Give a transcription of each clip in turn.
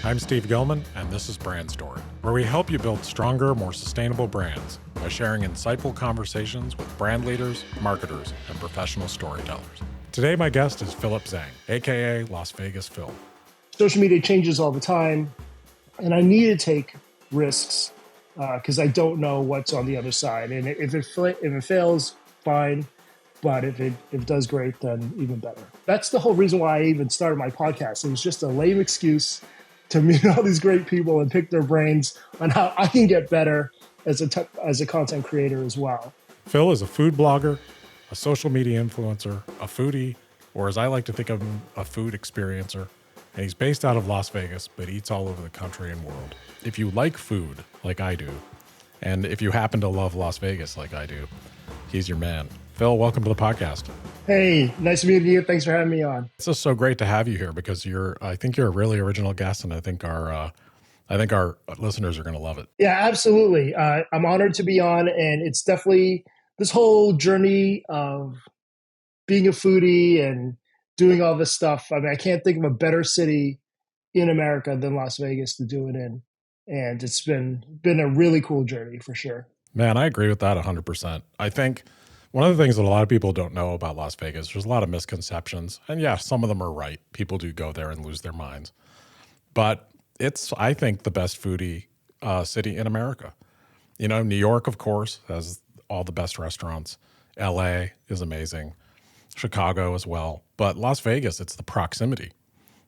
I'm Steve Gilman, and this is Brand Story, where we help you build stronger, more sustainable brands by sharing insightful conversations with brand leaders, marketers, and professional storytellers. Today, my guest is Philip Tzeng, aka Las Vegas Phil. Social media changes all the time, and I need to take risks because I don't know what's on the other side. And if it fails, fine. But if it does great, then even better. That's the whole reason why I even started my podcast. It was just a lame excuse to meet all these great people and pick their brains on how I can get better as a content creator as well. Phil is a food blogger, a social media influencer, a foodie, or as I like to think of him, a food experiencer. And he's based out of Las Vegas, but eats all over the country and world. If you like food like I do, and if you happen to love Las Vegas like I do, he's your man. Phil, welcome to the podcast. Hey, nice to meet you. Thanks for having me on. It's just so great to have you here because I think you're a really original guest, and I think our listeners are going to love it. Yeah, absolutely. I'm honored to be on, and it's definitely this whole journey of being a foodie and doing all this stuff. I mean, I can't think of a better city in America than Las Vegas to do it in. And it's been a really cool journey for sure. Man, I agree with that 100%. I think one of the things that a lot of people don't know about Las Vegas, there's a lot of misconceptions. And yeah, some of them are right. People do go there and lose their minds. But it's, I think, the best foodie city in America. You know, New York, of course, has all the best restaurants. LA is amazing. Chicago as well. But Las Vegas, it's the proximity.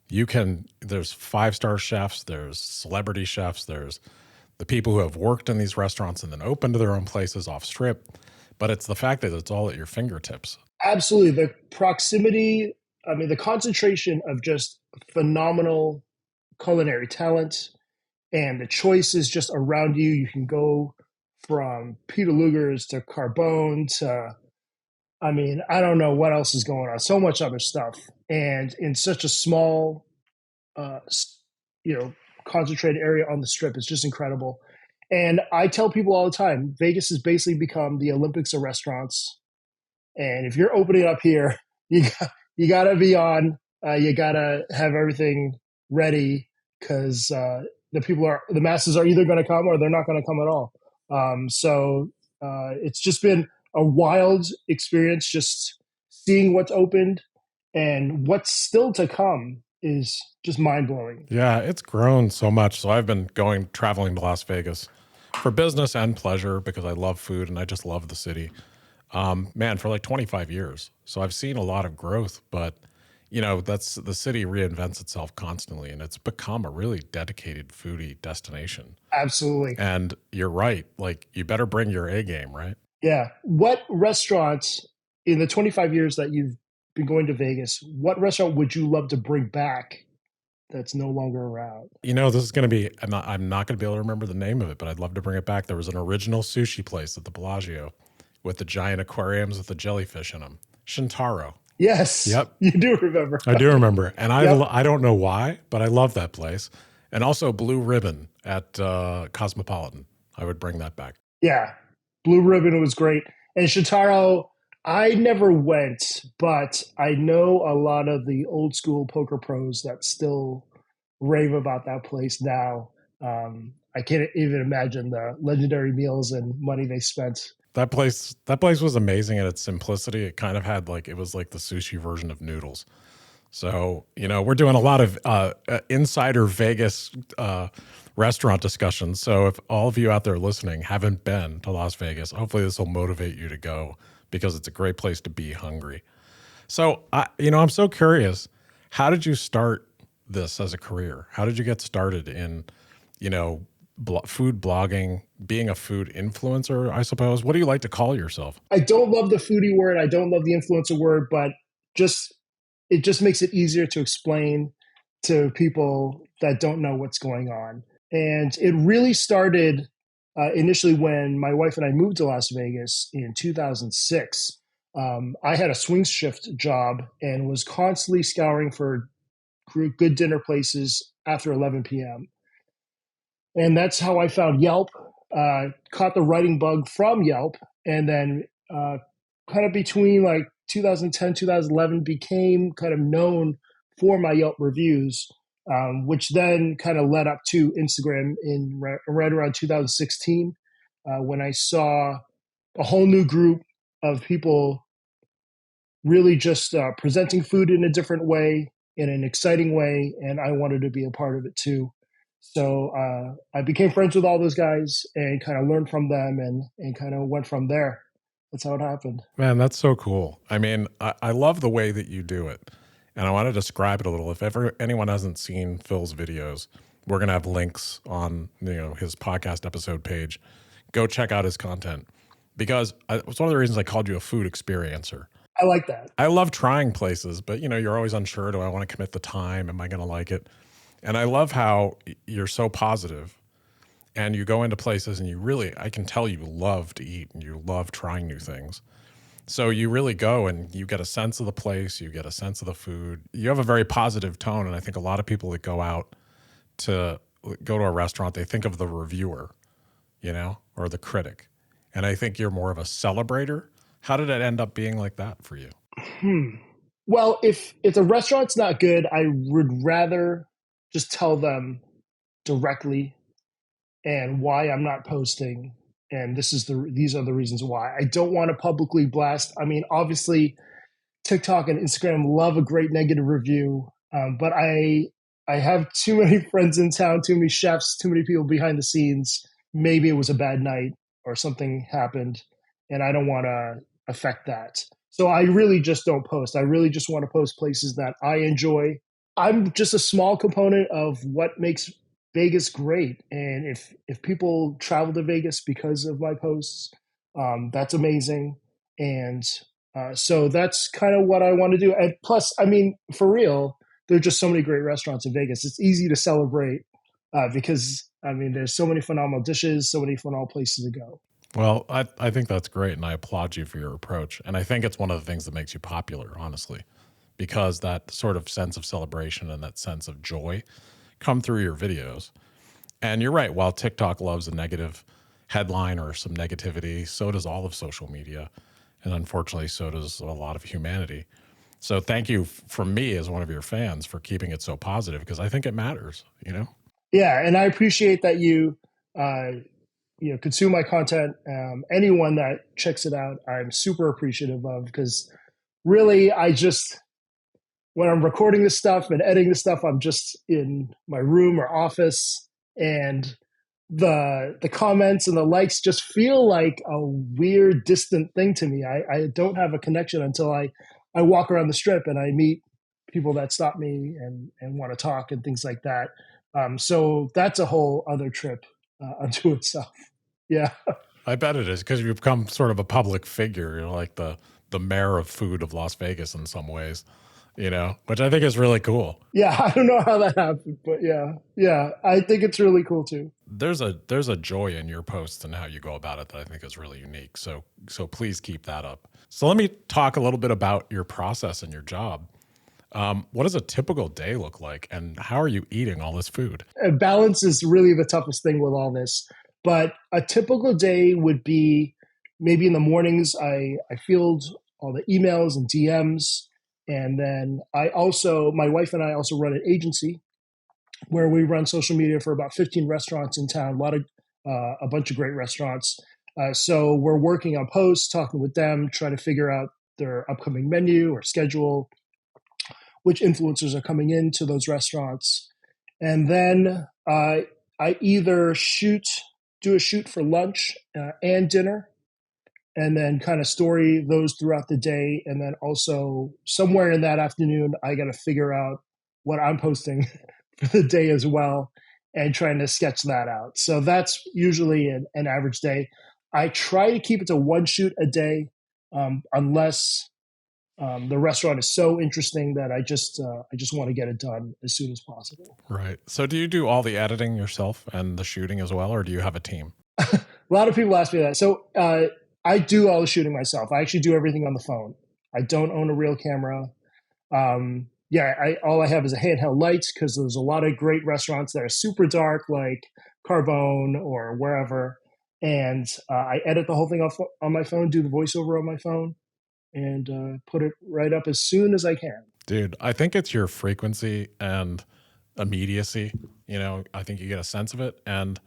There's 5-star chefs, there's celebrity chefs, there's the people who have worked in these restaurants and then opened their own places off strip. But it's the fact that it's all at your fingertips. Absolutely. The proximity, I mean, the concentration of just phenomenal culinary talent and the choices just around you. You can go from Peter Luger's to Carbone to, I mean, I don't know what else is going on. So much other stuff. And in such a small, concentrated area on the strip, it's just incredible. And I tell people all the time, Vegas has basically become the Olympics of restaurants. And if you're opening up here, you got to be on. You got to have everything ready because the masses are either going to come or they're not going to come at all. So it's just been a wild experience, just seeing what's opened and what's still to come is just mind-blowing. Yeah, it's grown so much. So I've been traveling to Las Vegas for business and pleasure because I love food and I just love the city. For like 25 years. So I've seen a lot of growth, but you know, that's the city reinvents itself constantly and it's become a really dedicated foodie destination. Absolutely. And you're right. Like you better bring your A game, right? Yeah. What restaurants in the 25 years that you've been going to Vegas, what restaurant would you love to bring back that's no longer around? You know, this is going to be, I'm not going to be able to remember the name of it, but I'd love to bring it back. There was an original sushi place at the Bellagio with the giant aquariums with the jellyfish in them. Shintaro. Yes. Yep. You do remember. I do remember. And Yep. I don't know why, but I love that place. And also Blue Ribbon at Cosmopolitan. I would bring that back. Yeah. Blue Ribbon was great. And Shintaro, I never went, but I know a lot of the old school poker pros that still rave about that place now. I can't even imagine the legendary meals and money they spent. That place was amazing in its simplicity. It kind of had it was like the sushi version of noodles. So, you know, we're doing a lot of insider Vegas restaurant discussions. So if all of you out there listening haven't been to Las Vegas, hopefully this will motivate you to go because it's a great place to be hungry. So, I'm so curious, how did you start this as a career? How did you get started in, food blogging, being a food influencer, I suppose? What do you like to call yourself? I don't love the foodie word. I don't love the influencer word, but it just makes it easier to explain to people that don't know what's going on. And it really started initially when my wife and I moved to Las Vegas in 2006. I had a swing shift job and was constantly scouring for good dinner places after 11 p.m. And that's how I found Yelp, caught the writing bug from Yelp, and then kind of between 2010, 2011 became kind of known for my Yelp reviews. which then kind of led up to Instagram in right around 2016, when I saw a whole new group of people really just presenting food in a different way, in an exciting way, and I wanted to be a part of it too. So I became friends with all those guys and kind of learned from them, and kind of went from there. That's how it happened. Man, that's so cool. I mean, I love the way that you do it. And I want to describe it a little. If ever anyone hasn't seen Phil's videos, we're going to have links on his podcast episode page. Go check out his content, because it's one of the reasons I called you a food experiencer. I like that. I love trying places, but you're always unsure. Do I want to commit the time? Am I going to like it? And I love how you're so positive, and you go into places and I can tell you love to eat and you love trying new things. So you really go and you get a sense of the place, you get a sense of the food. You have a very positive tone. And I think a lot of people that go out to go to a restaurant, they think of the reviewer, or the critic. And I think you're more of a celebrator. How did it end up being like that for you? Well, if the restaurant's not good, I would rather just tell them directly and why I'm not posting. And these are the reasons why. I don't want to publicly blast. I mean, obviously, TikTok and Instagram love a great negative review, but I have too many friends in town, too many chefs, too many people behind the scenes. Maybe it was a bad night or something happened, and I don't want to affect that. So I really just don't post. I really just want to post places that I enjoy. I'm just a small component of what makes Vegas great. And if people travel to Vegas because of my posts, that's amazing. And so that's kind of what I want to do. And plus, I mean, for real, there are just so many great restaurants in Vegas. It's easy to celebrate because, I mean, there's so many phenomenal dishes, so many phenomenal places to go. Well, I think that's great, and I applaud you for your approach. And I think it's one of the things that makes you popular, honestly, because that sort of sense of celebration and that sense of joy come through your videos. And you're right, while TikTok loves a negative headline or some negativity, so does all of social media. And unfortunately, so does a lot of humanity. So thank you from me as one of your fans for keeping it so positive, because I think it matters, Yeah, and I appreciate that you consume my content. Anyone that checks it out, I'm super appreciative of, because really, when I'm recording this stuff and editing this stuff, I'm just in my room or office, and the comments and the likes just feel like a weird, distant thing to me. I don't have a connection until I walk around the strip and I meet people that stop me and want to talk and things like that. So that's a whole other trip unto itself. Yeah. I bet it is, because you've become sort of a public figure. You're like the mayor of food of Las Vegas in some ways, which I think is really cool. Yeah, I don't know how that happened, but yeah, I think it's really cool too. There's a joy in your posts and how you go about it that I think is really unique. So please keep that up. So let me talk a little bit about your process and your job. What does a typical day look like, and how are you eating all this food? Balance is really the toughest thing with all this. But a typical day would be maybe in the mornings, I field all the emails and DMs. And then my wife and I also run an agency where we run social media for about 15 restaurants in town, a bunch of great restaurants. So we're working on posts, talking with them, trying to figure out their upcoming menu or schedule, which influencers are coming into those restaurants. And then I either do a shoot for lunch and dinner, and then kind of story those throughout the day. And then also somewhere in that afternoon, I got to figure out what I'm posting for the day as well, and trying to sketch that out. So that's usually an average day. I try to keep it to one shoot a day, unless the restaurant is so interesting that I just want to get it done as soon as possible. Right. So do you do all the editing yourself and the shooting as well, or do you have a team? A lot of people ask me that. So I do all the shooting myself. I actually do everything on the phone. I don't own a real camera. All I have is a handheld light, because there's a lot of great restaurants that are super dark, like Carbone or wherever. And I edit the whole thing on my phone, do the voiceover on my phone, and put it right up as soon as I can. Dude, I think it's your frequency and immediacy. You know, I think you get a sense of it. And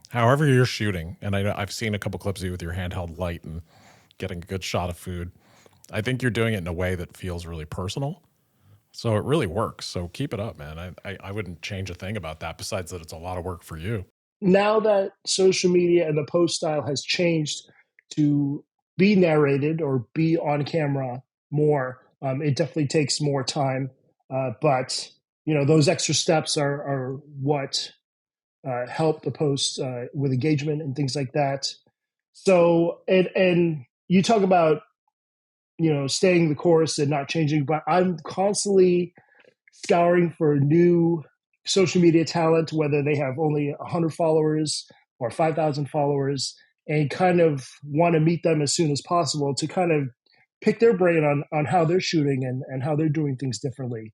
however you're shooting, and I've seen a couple clips of you with your handheld light and getting a good shot of food. I think you're doing it in a way that feels really personal. So it really works. So keep it up, man. I wouldn't change a thing about that, besides that it's a lot of work for you. Now that social media and the post style has changed to be narrated or be on camera more, it definitely takes more time. But you know, those extra steps are what help the post with engagement and things like that. So, and you talk about, you know, staying the course and not changing, but I'm constantly scouring for new social media talent, whether they have only 100 followers or 5,000 followers, and kind of want to meet them as soon as possible to kind of pick their brain on how they're shooting and how they're doing things differently.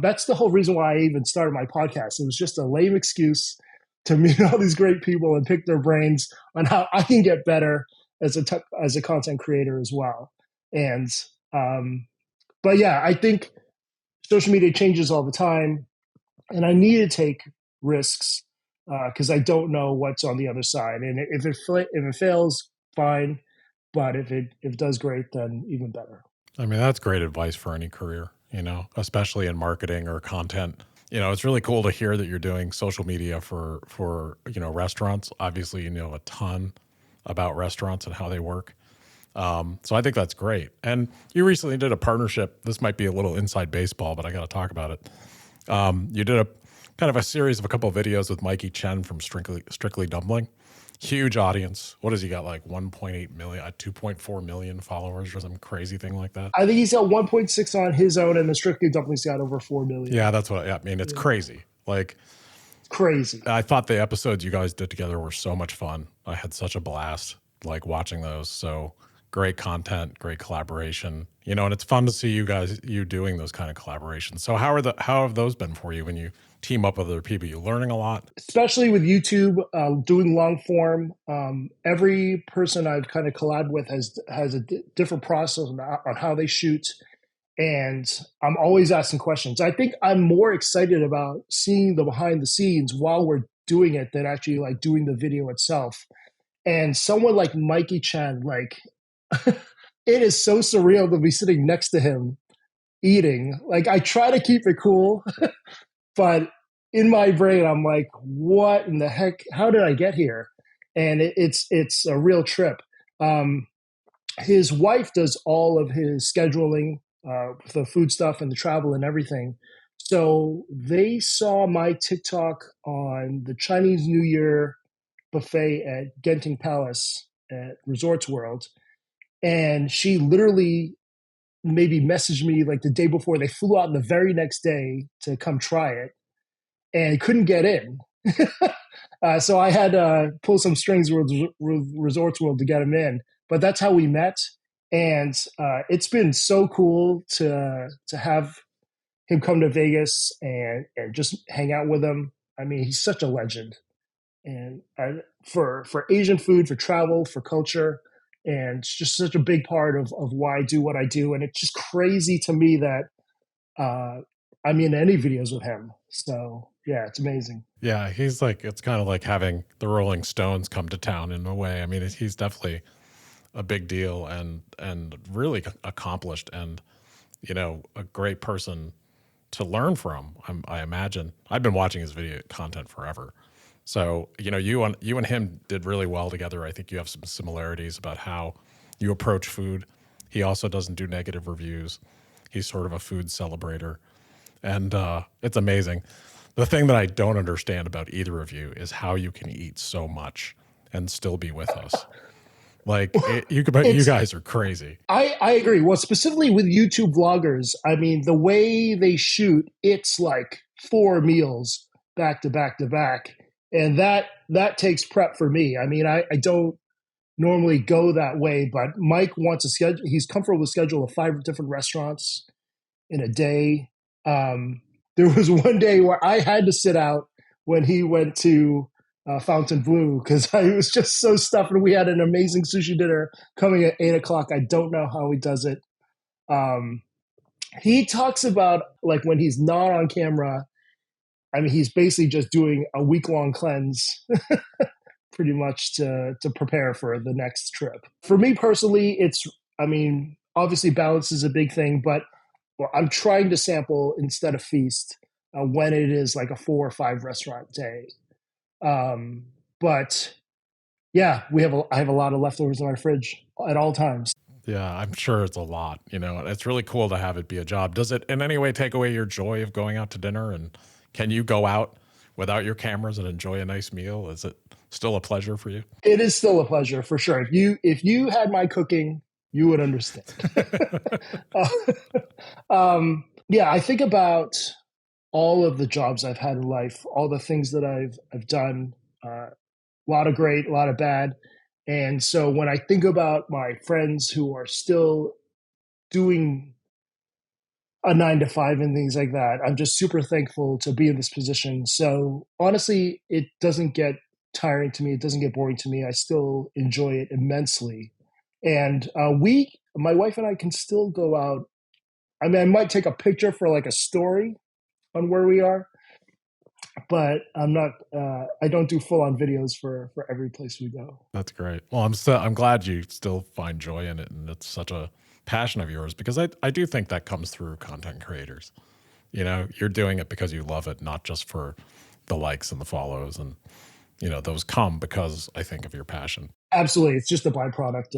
That's the whole reason why I even started my podcast. It was just a lame excuse to meet all these great people and pick their brains on how I can get better as a content creator as well. And but yeah, I think social media changes all the time, and I need to take risks because I don't know what's on the other side. And if it fails, fine. But if it does great, then even better. I mean, that's great advice for any career, you know, especially in marketing or content. You know, it's really cool to hear that you're doing social media for you know, restaurants. Obviously, you know a ton about restaurants and how they work. So I think that's great. And you recently did a partnership. This might be a little inside baseball, but I got to talk about it. You did a kind of a series of a couple of videos with Mike Chen from Strictly Dumpling. Huge audience. What has he got, like 1.8 million, 2.4 million followers or some crazy thing like that? I think he's got 1.6 on his own, and the Strictly Dumpling's got over 4 million. Yeah, that's what I mean. It's crazy. Like, Crazy. I thought the episodes you guys did together were so much fun. I had such a blast like watching those. So great content, great collaboration. You know, and it's fun to see you doing those kind of collaborations. So how have those been for you when you team up with other people? You learning a lot? Especially with YouTube, doing long form. Every person I've kind of collabed with has a different process on how they shoot, and I'm always asking questions. I think I'm more excited about seeing the behind the scenes while we're doing it than actually like doing the video itself. And someone like Mikey Chen, like it is so surreal to be sitting next to him eating. Like I try to keep it cool, but in my brain, I'm like, what in the heck? How did I get here? And it's a real trip. Um, his wife does all of his scheduling, the food stuff and the travel and everything. So they saw my TikTok on the Chinese New Year buffet at Genting Palace at Resorts World, and she literally maybe messaged me like the day before. They flew out the very next day to come try it and couldn't get in. So I had to pull some strings with Resorts World to get him in. But that's how we met, and it's been so cool to have him come to Vegas and just hang out with him. I mean, he's such a legend, and for Asian food, for travel, for culture, and it's just such a big part of why I do what I do. And it's just crazy to me that I'm in any videos with him. So yeah, it's amazing. Yeah, he's like, it's kind of like having the Rolling Stones come to town in a way. I mean, he's definitely a big deal and really accomplished, and you know, a great person to learn from. I imagine. I've been watching his video content forever. So, you know, you and him did really well together. I think you have some similarities about how you approach food. He also doesn't do negative reviews. He's sort of a food celebrator, and it's amazing. The thing that I don't understand about either of you is how you can eat so much and still be with us. Like you guys are crazy. I agree. Well, specifically with YouTube vloggers, I mean, the way they shoot, it's like 4 meals back to back to back. And that takes prep for me. I mean, I don't normally go that way, but Mike wants a schedule. He's comfortable with a schedule of 5 different restaurants in a day. There was one day where I had to sit out when he went to Fountain Blue because I was just so stuffed, and we had an amazing sushi dinner coming at 8 o'clock. I don't know how he does it. He talks about like when he's not on camera, I mean, he's basically just doing a week-long cleanse pretty much to prepare for the next trip. For me personally, I mean, obviously balance is a big thing, but well, I'm trying to sample instead of feast when it is like a 4 or 5 restaurant day. But yeah, I have a lot of leftovers in my fridge at all times. Yeah, I'm sure it's a lot, and it's really cool to have it be a job. Does it in any way take away your joy of going out to dinner? And can you go out without your cameras and enjoy a nice meal? Is it still a pleasure for you? It is still a pleasure for sure. If you had my cooking, you would understand. Yeah, I think about all of the jobs I've had in life, all the things that I've done. A lot of great, a lot of bad. And so when I think about my friends who are still doing a 9 to 5 and things like that, I'm just super thankful to be in this position. So honestly, it doesn't get tiring to me. It doesn't get boring to me. I still enjoy it immensely. And my wife and I can still go out. I mean, I might take a picture for like a story on where we are, but I'm not. I don't do full on videos for every place we go. That's great. Well, I'm glad you still find joy in it, and it's such a passion of yours, because I do think that comes through content creators. You're doing it because you love it, not just for the likes and the follows, and those come because I think of your passion. Absolutely, it's just a byproduct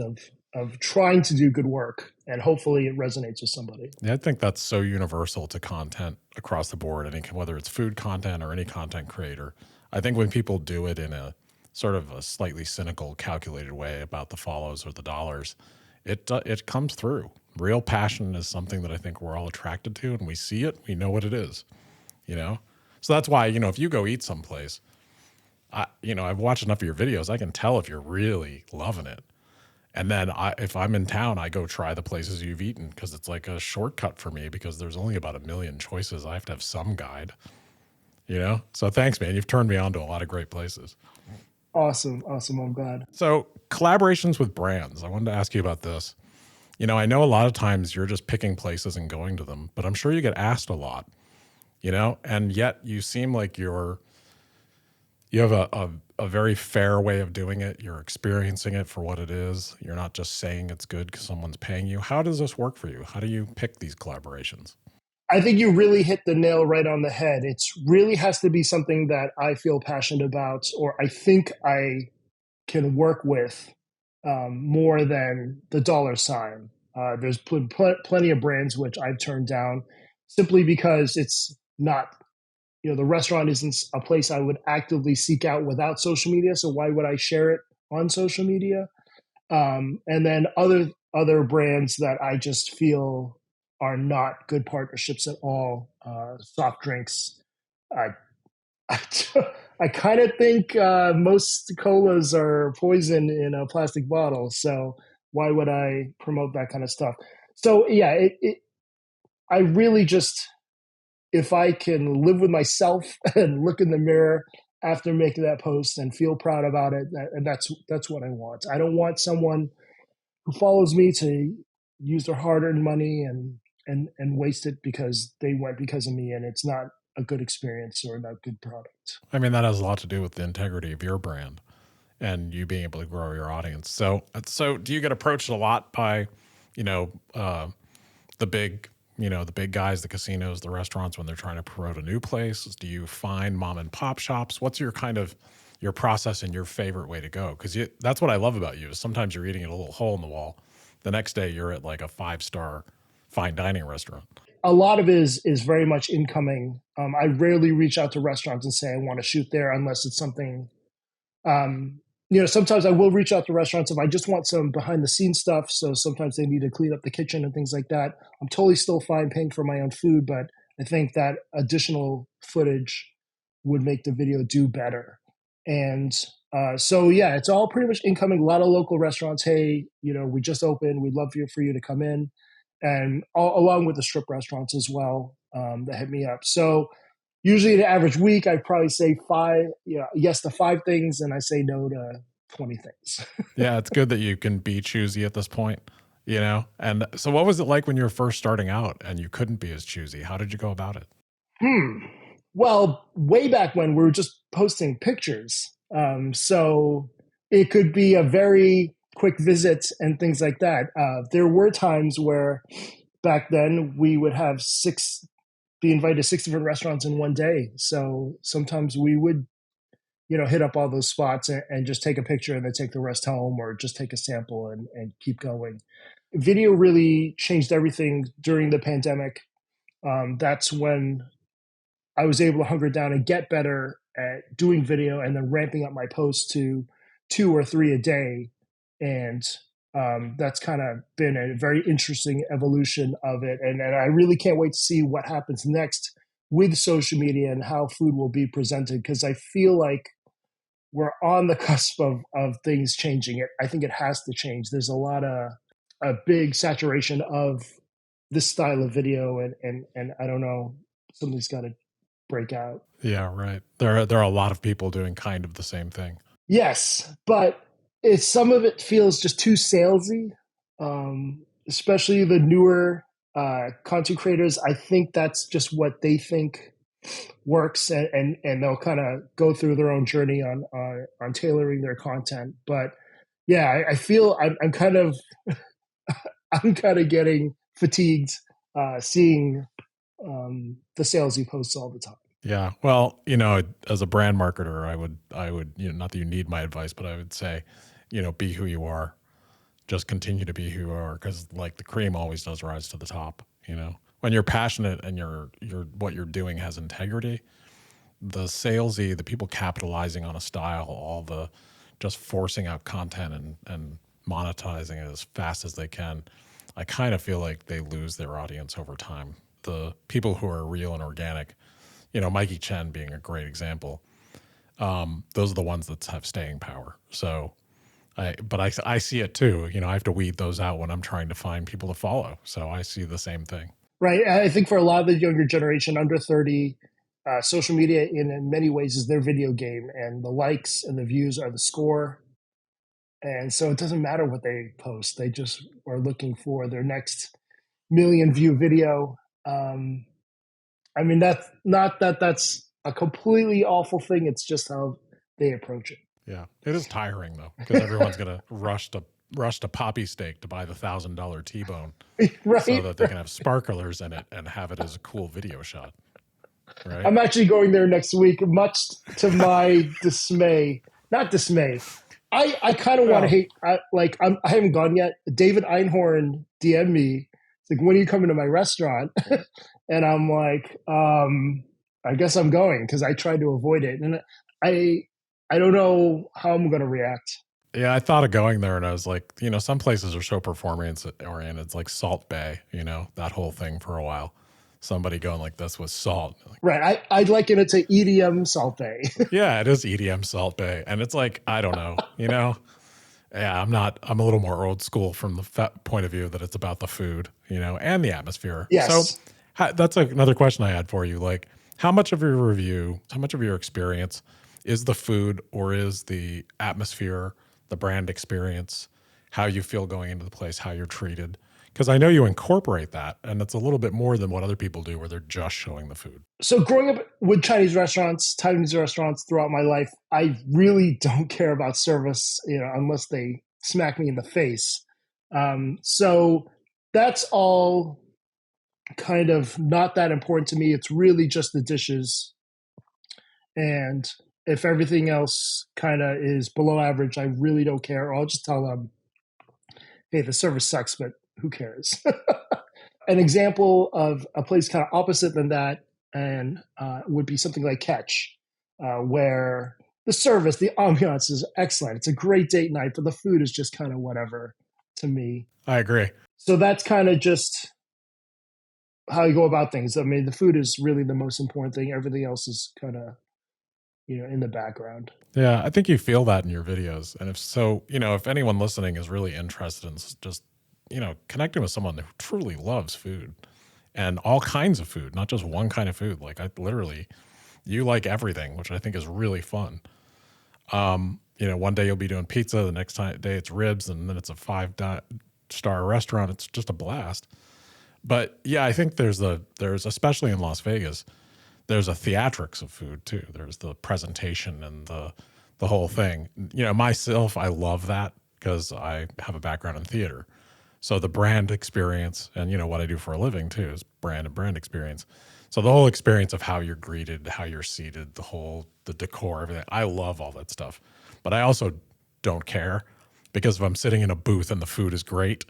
of trying to do good work, and hopefully it resonates with somebody. Yeah, I think that's so universal to content across the board, whether it's food content or any content creator. I think when people do it in a sort of a slightly cynical, calculated way about the follows or the dollars, it comes through. Real passion is something that I think we're all attracted to, and we see it, we know what it is. You know, so that's why if you go eat someplace, I've watched enough of your videos, I can tell if you're really loving it. And then if I'm in town, I go try the places you've eaten, because it's like a shortcut for me, because there's only about 1 million choices. I have to have some guide. So thanks, man. You've turned me on to a lot of great places. Awesome. I'm glad. So collaborations with brands. I wanted to ask you about this. I know a lot of times you're just picking places and going to them, but I'm sure you get asked a lot, and yet you seem like you have a very fair way of doing it. You're experiencing it for what it is. You're not just saying it's good because someone's paying you. How does this work for you? How do you pick these collaborations? I think you really hit the nail right on the head. It really has to be something that I feel passionate about, or I think I can work with more than the dollar sign. There's plenty of brands which I've turned down simply because it's not, the restaurant isn't a place I would actively seek out without social media. So why would I share it on social media? And then other brands that I just feel are not good partnerships at all. Soft drinks. I I, I kind of think most colas are poison in a plastic bottle. So why would I promote that kind of stuff? So yeah, I really just, if I can live with myself and look in the mirror after making that post and feel proud about it, and that's what I want. I don't want someone who follows me to use their hard-earned money and waste it because they went because of me, and it's not a good experience or not good product. I mean, that has a lot to do with the integrity of your brand and you being able to grow your audience. So do you get approached a lot by, the big, the big guys, the casinos, the restaurants, when they're trying to promote a new place? Do you find mom and pop shops? What's your your process and your favorite way to go? Because that's what I love about you, is sometimes you're eating at a little hole in the wall. The next day you're at like a 5-star fine dining restaurant. A lot of it is very much incoming. I rarely reach out to restaurants and say I want to shoot there unless it's something. Sometimes I will reach out to restaurants if I just want some behind the scenes stuff. So sometimes they need to clean up the kitchen and things like that. I'm totally still fine paying for my own food, but I think that additional footage would make the video do better. And so yeah, it's all pretty much incoming. A lot of local restaurants. Hey, we just opened. We'd love for you to come in, and along with the strip restaurants as well that hit me up. So usually the average week, I probably say yes to 5 things, and I say no to 20 things. Yeah, it's good that you can be choosy at this point, And so what was it like when you were first starting out and you couldn't be as choosy? How did you go about it? Well, way back when we were just posting pictures. So it could be a very quick visit and things like that. There were times where back then we would have be invited to 6 different restaurants in one day. So sometimes we would, hit up all those spots and just take a picture and then take the rest home or just take a sample and keep going. Video really changed everything during the pandemic. That's when I was able to hunker down and get better at doing video and then ramping up my posts to 2 or 3 a day. And that's kind of been a very interesting evolution of it. And I really can't wait to see what happens next with social media and how food will be presented, because I feel like we're on the cusp of things changing. I think it has to change. There's a big saturation of this style of video, and I don't know, something's got to break out. Yeah, right. There are a lot of people doing kind of the same thing. Yes, but some of it feels just too salesy, especially the newer content creators. I think that's just what they think works, and they'll kind of go through their own journey on tailoring their content. But yeah, I feel I'm kind of I'm kind of getting fatigued seeing the salesy posts all the time. Yeah. Well, as a brand marketer, I would, not that you need my advice, but I would say, be who you are. Just continue to be who you are, because like the cream always does rise to the top. When you're passionate and what you're doing has integrity, the people capitalizing on a style, all the just forcing out content and monetizing it as fast as they can, I kind of feel like they lose their audience over time. The people who are real and organic, Mikey Chen being a great example, those are the ones that have staying power. So I see it too. I have to weed those out when I'm trying to find people to follow. So I see the same thing. Right. I think for a lot of the younger generation, under 30, social media in many ways is their video game, and the likes and the views are the score. And so it doesn't matter what they post. They just are looking for their next million view video. I mean, that's not that's a completely awful thing. It's just how they approach it. Yeah, it is tiring though, because everyone's gonna rush to Poppy Steak to buy the $1,000 T-bone, Right. so that they can have sparklers in it and have it as a cool video shot. Right. I'm actually going there next week, much to my dismay. Not dismay. I kind of want to hate. I haven't gone yet. David Einhorn DM'd me. It's like, when are you coming to my restaurant? And I'm like, I guess I'm going, because I tried to avoid it, and I don't know how I'm going to react. Yeah, I thought of going there, and I was like, some places are so performance oriented. It's like Salt Bay, that whole thing for a while. Somebody going like this with salt. Right. I'd liken it to EDM Salt Bay. Yeah, it is EDM Salt Bay. And it's like, I don't know, yeah, I'm a little more old school from the point of view that it's about the food, and the atmosphere. Yes. So that's another question I had for you. Like, how much of your experience is the food, or is the atmosphere, the brand experience, how you feel going into the place, how you're treated? Because I know you incorporate that, and it's a little bit more than what other people do, where they're just showing the food. So growing up with Chinese restaurants throughout my life, I really don't care about service, unless they smack me in the face. So that's all kind of not that important to me. It's really just the dishes. And if everything else kind of is below average, I really don't care. Or I'll just tell them, hey, the service sucks, but who cares? An example of a place kind of opposite than that and would be something like Catch, where the service, the ambiance is excellent. It's a great date night, but the food is just kind of whatever to me. I agree. So that's kind of just how you go about things. I mean, the food is really the most important thing. Everything else is kind of, in the background. Yeah, I think you feel that in your videos. And if anyone listening is really interested in just, connecting with someone who truly loves food and all kinds of food, not just one kind of food. Like you like everything, which I think is really fun. One day you'll be doing pizza, the next day it's ribs, and then it's a 5-star restaurant. It's just a blast. But yeah, I think there's especially in Las Vegas, there's a theatrics of food too. There's the presentation and the whole thing. You know, myself, I love that because I have a background in theater. So the brand experience, and you know what I do for a living too, is brand experience. So the whole experience of how you're greeted, how you're seated, the decor, everything. I love all that stuff. But I also don't care because if I'm sitting in a booth and the food is great,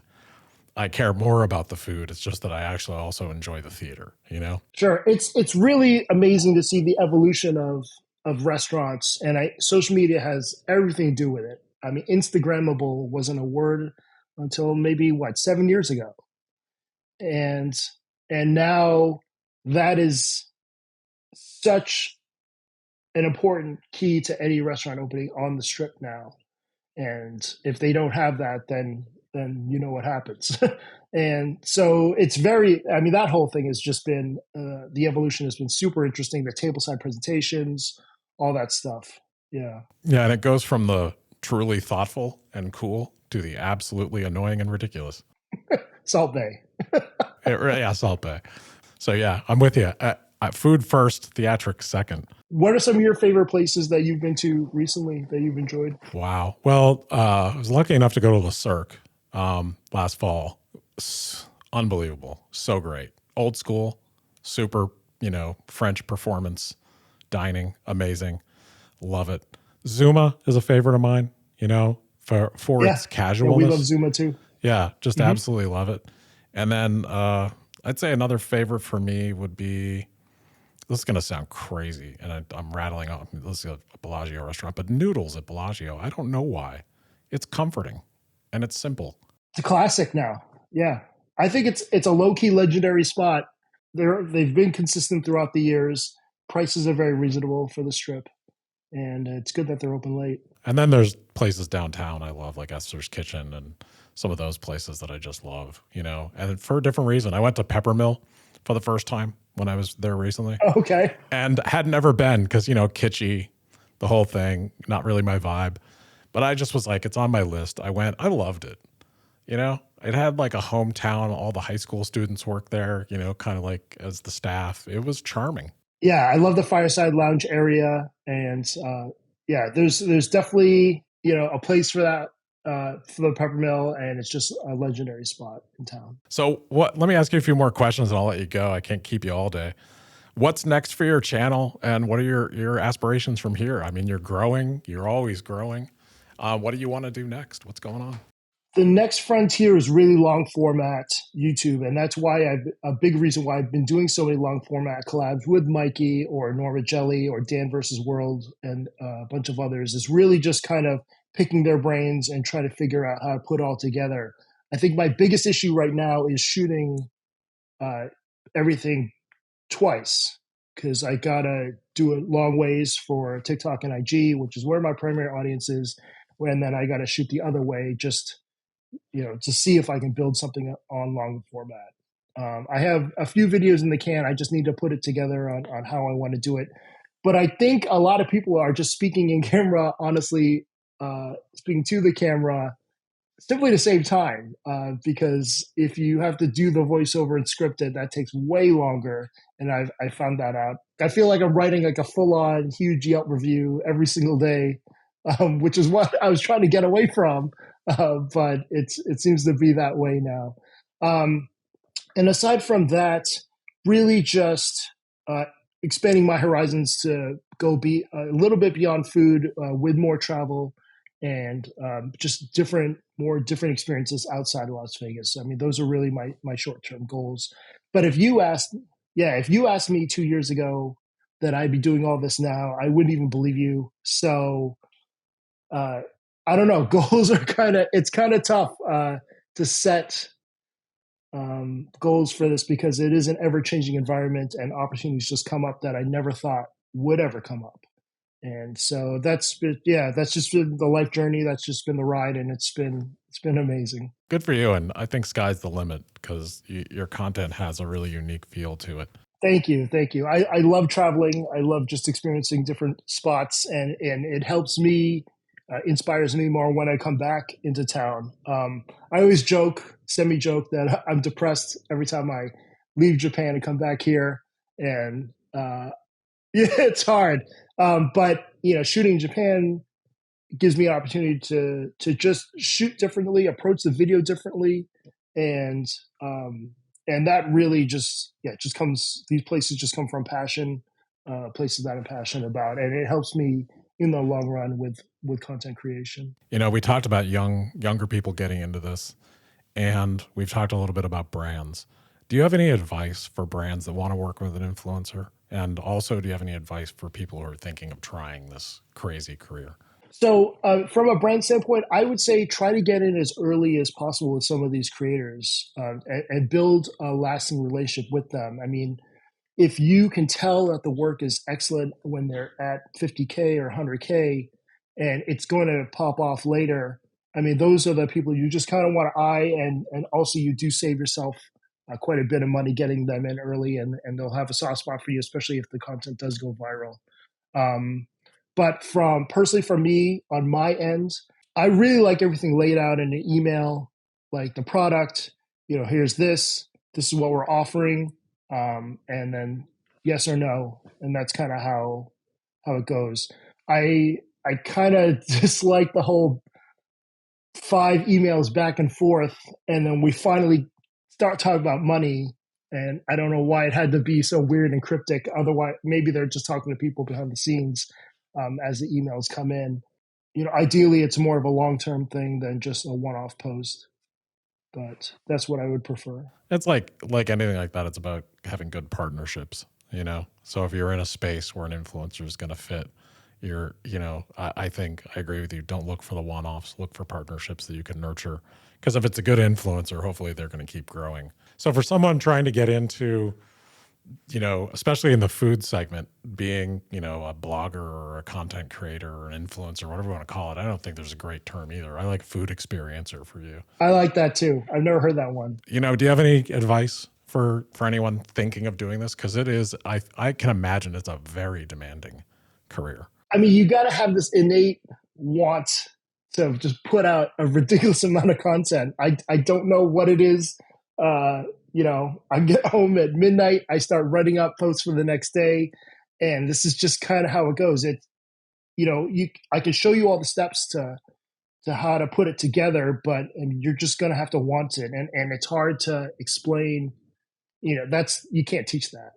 I care more about the food. It's just that I actually also enjoy the theater, you know? Sure, it's really amazing to see the evolution of restaurants, and social media has everything to do with it. I mean, Instagrammable wasn't a word until maybe what 7 years ago, and now that is such an important key to any restaurant opening on the strip now. And if they don't have that, then you know what happens. And so it's very, I mean, that whole thing has just been the evolution has been super interesting. The tableside presentations, all that stuff. Yeah. Yeah, and it goes from the truly thoughtful and cool to the absolutely annoying and ridiculous. Salt Bay. Yeah, Salt Bay. So yeah, I'm with you. Food first, theatrics second. What are some of your favorite places that you've been to recently that you've enjoyed? Wow. Well, I was lucky enough to go to Le Cirque last fall. Unbelievable. So great. Old school, super, you know, French performance, dining, amazing. Love it. Zuma is a favorite of mine, you know, for Yeah. its Yeah, we love casualness. Zuma too. Yeah, just Hmm. absolutely love it. And then I'd say another favorite for me would be, this is going to sound crazy, and I'm rattling off. This is a Bellagio restaurant, but noodles at Bellagio, I don't know why. It's comforting and it's simple. It's a classic now. Yeah. I think it's a low key legendary spot. They've been consistent throughout the years. Prices are very reasonable for the strip, and it's good that they're open late. And then there's places downtown I love, like Esther's Kitchen and some of those places that I just love, you know, and for a different reason. I went to Peppermill for the first time when I was there recently Okay. and had never been because, you know, kitschy, the whole thing, not really my vibe. But I just was like, it's on my list. I went, I loved it. You know, it had like a hometown. All the high school students work there, you know, kind of like as the staff. It was charming. Yeah, I love the fireside lounge area, and yeah, there's definitely a place for that for the Peppermill, and it's just a legendary spot in town. So what, let me ask you a few more questions and I'll let you go. I can't keep you all day. What's next for your channel and what are your aspirations from here? I mean, you're growing, you're always growing. What do you want to do next? What's going on? The next frontier is really long format YouTube, and that's why a big reason why I've been doing so many long format collabs with Mikey or Norma Jelly or Dan versus World and a bunch of others is really just kind of picking their brains and trying to figure out how to put it all together. I think my biggest issue right now is shooting uh, everything twice because I gotta do it long ways for TikTok and IG, which is where my primary audience is, and then I gotta shoot the other way just to see if I can build something on long format. I have a few videos in the can. I just need to put it together on how I want to do it. But I think a lot of people are just speaking in camera, honestly, speaking to the camera simply to save time. Because if you have to do the voiceover and script it, that takes way longer. And I found that out. I feel like I'm writing like a full on huge Yelp review every single day, which is what I was trying to get away from. But it seems to be that way now. And aside from that, really just expanding my horizons to go be a little bit beyond food with more travel and just more different experiences outside of Las Vegas. I mean, those are really my short term goals. But if you asked me 2 years ago that I'd be doing all this now, I wouldn't even believe you. So uh, I don't know. Goals are it's kind of tough to set goals for this because it is an ever changing environment and opportunities just come up that I never thought would ever come up. And so that's just been the life journey. That's just been the ride, and it's been amazing. Good for you. And I think sky's the limit because your content has a really unique feel to it. Thank you. I love traveling. I love just experiencing different spots, and it helps me, inspires me more when I come back into town. I always semi-joke, that I'm depressed every time I leave Japan and come back here, and Yeah, it's hard. But shooting in Japan gives me an opportunity to just shoot differently, approach the video differently, and um, and that really just comes. These places just come from passion, places that I'm passionate about, and it helps me in the long run with content creation. We talked about younger people getting into this, and we've talked a little bit about brands. Do you have any advice for brands that want to work with an influencer? And also, do you have any advice for people who are thinking of trying this crazy career? So, from a brand standpoint, I would say try to get in as early as possible with some of these creators and build a lasting relationship with them. I mean, if you can tell that the work is excellent when they're at 50K or 100K and it's going to pop off later, I mean, those are the people you just kind of want to eye. And also, you do save yourself quite a bit of money getting them in early, and they'll have a soft spot for you, especially if the content does go viral. Um, but from personally for me on my end, I really like everything laid out in an email, like the product, here's this is what we're offering, and then yes or no, and that's kind of how it goes. I kind of dislike the whole 5 emails back and forth, and then we finally start talking about money. And I don't know why it had to be so weird and cryptic. Otherwise, maybe they're just talking to people behind the scenes as the emails come in. Ideally, it's more of a long-term thing than just a one-off post. But that's what I would prefer. It's like anything like that. It's about having good partnerships, So if you're in a space where an influencer is going to fit, I think I agree with you. Don't look for the one-offs. Look for partnerships that you can nurture. Because if it's a good influencer, hopefully they're going to keep growing. So for someone trying to get into, especially in the food segment, being, a blogger or a content creator or an influencer, whatever you want to call it, I don't think there's a great term either. I like food experiencer for you. I like that too. I've never heard that one. Do you have any advice for anyone thinking of doing this? Because it is, I can imagine it's a very demanding career. I mean, you got to have this innate want to just put out a ridiculous amount of content. I don't know what it is. I get home at midnight, I start writing up posts for the next day, and this is just kind of how it goes. I can show you all the steps to how to put it together, but you're just going to have to want it, and it's hard to explain. You can't teach that.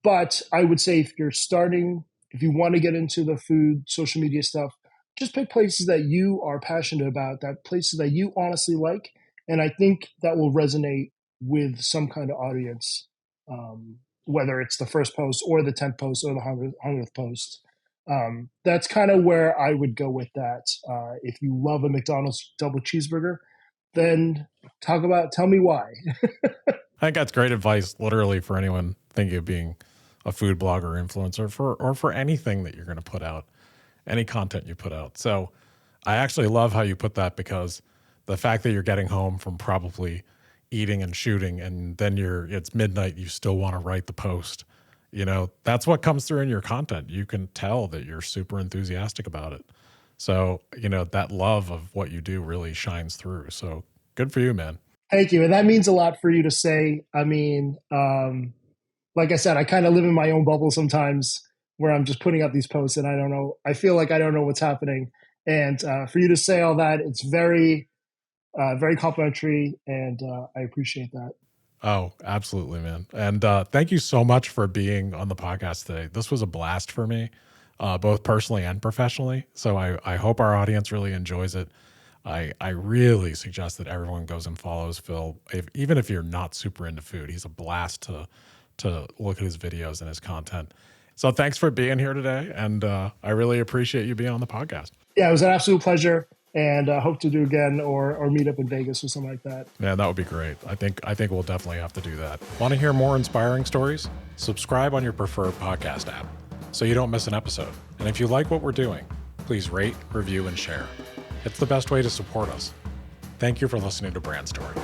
But I would say if you want to get into the food social media stuff, just pick places that you are passionate about, that places that you honestly like. And I think that will resonate with some kind of audience, whether it's the first post or the 10th post or the 100th post. That's kind of where I would go with that. If you love a McDonald's double cheeseburger, then tell me why. I think that's great advice, literally, for anyone thinking of being a food blogger, influencer, for anything that you're going to put out, any content you put out. So I actually love how you put that, because the fact that you're getting home from probably eating and shooting, and then it's midnight, you still want to write the post. That's what comes through in your content. You can tell that you're super enthusiastic about it. So, that love of what you do really shines through. So good for you, man. Thank you. And that means a lot for you to say. I mean, like I said, I kind of live in my own bubble sometimes where I'm just putting out these posts and I feel like I don't know what's happening. And for you to say all that, it's very, very complimentary, and I appreciate that. Oh, absolutely, man. And thank you so much for being on the podcast today. This was a blast for me, both personally and professionally. So I hope our audience really enjoys it. I really suggest that everyone goes and follows Phil, even if you're not super into food. He's a blast to look at his videos and his content. So thanks for being here today, and I really appreciate you being on the podcast. Yeah, it was an absolute pleasure, and hope to do again or meet up in Vegas or something like that. Yeah, that would be great. I think we'll definitely have to do that. Want to hear more inspiring stories? Subscribe on your preferred podcast app so you don't miss an episode. And if you like what we're doing, please rate, review, and share. It's the best way to support us. Thank you for listening to Brand Story.